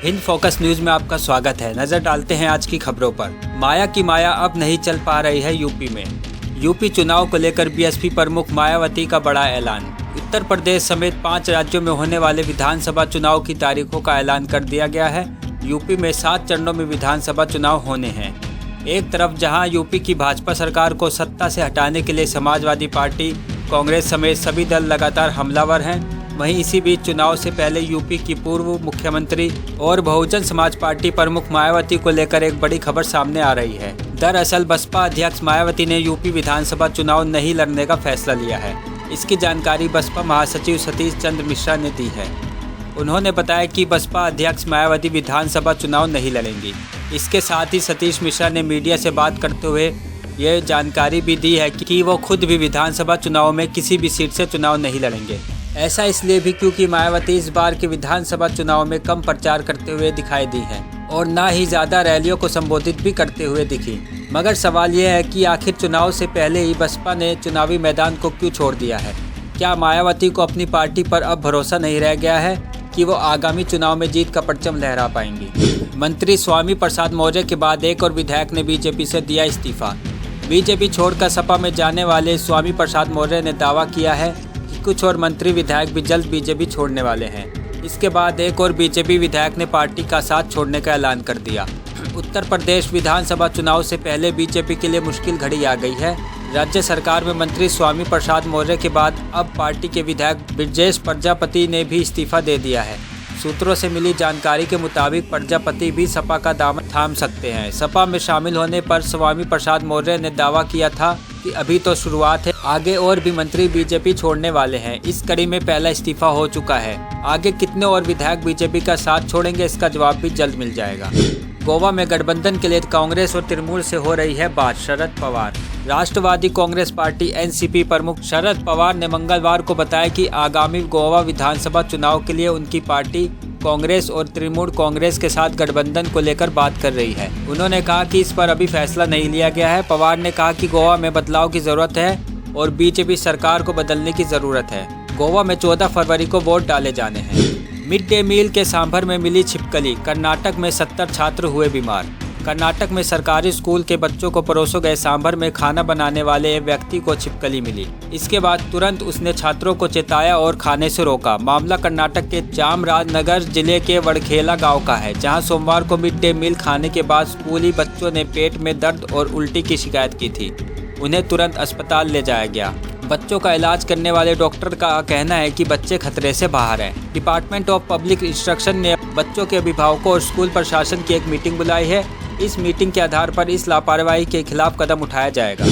Hind focus news में आपका स्वागत है। नजर डालते हैं आज की खबरों पर। माया की माया अब नहीं चल पा रही है यूपी में। यूपी चुनाव को लेकर बीएसपी प्रमुख मायावती का बड़ा ऐलान। उत्तर प्रदेश समेत 5 राज्यों में होने वाले विधानसभा चुनाव की तारीखों का ऐलान कर दिया गया है। यूपी में 7 चरणों में विधानसभा चुनाव होने हैं। एक तरफ जहां यूपी की भाजपा सरकार को सत्ता से हटाने के लिए समाजवादी पार्टी, कांग्रेस समेत सभी दल लगातार हमलावर हैं, वहीं इसी बीच चुनाव से पहले यूपी की पूर्व मुख्यमंत्री और बहुजन समाज पार्टी प्रमुख मायावती को लेकर एक बड़ी खबर सामने आ रही है। दरअसल बसपा अध्यक्ष मायावती ने यूपी विधानसभा चुनाव नहीं लड़ने का फैसला लिया है। इसकी जानकारी बसपा महासचिव सतीश चंद्र मिश्रा ने दी है। उन्होंने बताया कि बसपा अध्यक्ष मायावती विधानसभा चुनाव नहीं लड़ेंगी। इसके साथ ही सतीश मिश्रा ने मीडिया से बात करते हुए ये जानकारी भी दी है कि वो खुद भी विधानसभा चुनाव में किसी भी सीट से चुनाव नहीं लड़ेंगे। ऐसा इसलिए भी क्योंकि मायावती इस बार के विधानसभा चुनाव में कम प्रचार करते हुए दिखाई दी हैं और ना ही ज़्यादा रैलियों को संबोधित भी करते हुए दिखी। मगर सवाल यह है कि आखिर चुनाव से पहले ही बसपा ने चुनावी मैदान को क्यों छोड़ दिया है? क्या मायावती को अपनी पार्टी पर अब भरोसा नहीं रह गया है कि वो आगामी चुनाव में जीत का परचम लहरा पाएंगी? मंत्री स्वामी प्रसाद मौर्य के बाद एक और विधायक ने बीजेपी से दिया इस्तीफा। बीजेपी छोड़कर सपा में जाने वाले स्वामी प्रसाद मौर्य ने दावा किया है कि कुछ और मंत्री विधायक भी जल्द बीजेपी छोड़ने वाले हैं। इसके बाद एक और बीजेपी विधायक ने पार्टी का साथ छोड़ने का ऐलान कर दिया। उत्तर प्रदेश विधानसभा चुनाव से पहले बीजेपी के लिए मुश्किल घड़ी आ गई है। राज्य सरकार में मंत्री स्वामी प्रसाद मौर्य के बाद अब पार्टी के विधायक ब्रजेश प्रजापति ने भी इस्तीफा दे दिया है। सूत्रों से मिली जानकारी के मुताबिक प्रजापति भी सपा का दामन थाम सकते हैं। सपा में शामिल होने पर स्वामी प्रसाद मौर्य ने दावा किया था कि अभी तो शुरुआत है, आगे और भी मंत्री बीजेपी छोड़ने वाले हैं। इस कड़ी में पहला इस्तीफा हो चुका है। आगे कितने और विधायक बीजेपी का साथ छोड़ेंगे, इसका जवाब भी जल्द मिल जाएगा। गोवा में गठबंधन के लिए कांग्रेस और तृणमूल से हो रही है बात। शरद पवार। राष्ट्रवादी कांग्रेस पार्टी एनसीपी प्रमुख शरद पवार ने मंगलवार को बताया कि आगामी गोवा विधानसभा चुनाव के लिए उनकी पार्टी कांग्रेस और तृणमूल कांग्रेस के साथ गठबंधन को लेकर बात कर रही है। उन्होंने कहा कि इस पर अभी फैसला नहीं लिया गया है। पवार ने कहा कि गोवा में बदलाव की जरूरत है और बीजेपी सरकार को बदलने की जरूरत है। गोवा में 14 फरवरी को वोट डाले जाने हैं। मिड डे मील के सांभर में मिली छिपकली। कर्नाटक में 70 छात्र हुए बीमार। कर्नाटक में सरकारी स्कूल के बच्चों को परोसे गए सांभर में खाना बनाने वाले व्यक्ति को छिपकली मिली। इसके बाद तुरंत उसने छात्रों को चेताया और खाने से रोका। मामला कर्नाटक के चामराजनगर जिले के वड़खेला गांव का है, जहां सोमवार को मिड डे मील खाने के बाद स्कूली बच्चों ने पेट में दर्द और उल्टी की शिकायत की थी। उन्हें तुरंत अस्पताल ले जाया गया। बच्चों का इलाज करने वाले डॉक्टर का कहना है कि बच्चे खतरे से बाहर हैं। डिपार्टमेंट ऑफ पब्लिक इंस्ट्रक्शन ने बच्चों के अभिभावकों और स्कूल प्रशासन की एक मीटिंग बुलाई है। इस मीटिंग के आधार पर इस लापरवाही के खिलाफ कदम उठाया जाएगा।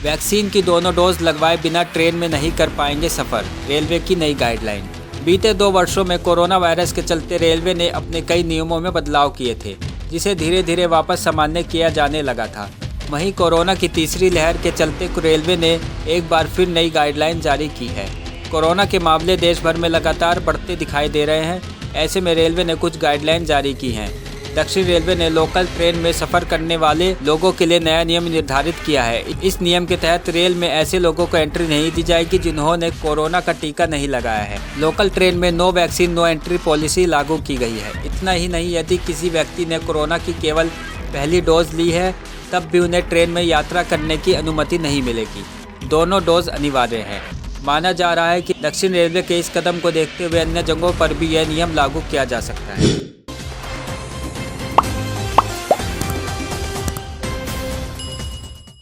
वैक्सीन की दोनों डोज लगवाए बिना ट्रेन में नहीं कर पाएंगे सफ़र, रेलवे की नई गाइडलाइन। बीते 2 वर्षों में कोरोना वायरस के चलते रेलवे ने अपने कई नियमों में बदलाव किए थे, जिसे धीरे धीरे वापस सामान्य किया जाने लगा था। वहीं कोरोना की तीसरी लहर के चलते रेलवे ने एक बार फिर नई गाइडलाइन जारी की है। कोरोना के मामले देश भर में लगातार बढ़ते दिखाई दे रहे हैं। ऐसे में रेलवे ने कुछ गाइडलाइन जारी की हैं। दक्षिण रेलवे ने लोकल ट्रेन में सफ़र करने वाले लोगों के लिए नया नियम निर्धारित किया है। इस नियम के तहत रेल में ऐसे लोगों को एंट्री नहीं दी जाएगी जिन्होंने कोरोना का टीका नहीं लगाया है। लोकल ट्रेन में no vaccine no entry policy लागू की गई है। इतना ही नहीं, यदि किसी व्यक्ति ने कोरोना की केवल पहली डोज ली है तब भी उन्हें ट्रेन में यात्रा करने की अनुमति नहीं मिलेगी। दोनों डोज अनिवार्य हैं। माना जा रहा है कि दक्षिण रेलवे के इस कदम को देखते हुए अन्य जगहों पर भी यह नियम लागू किया जा सकता है।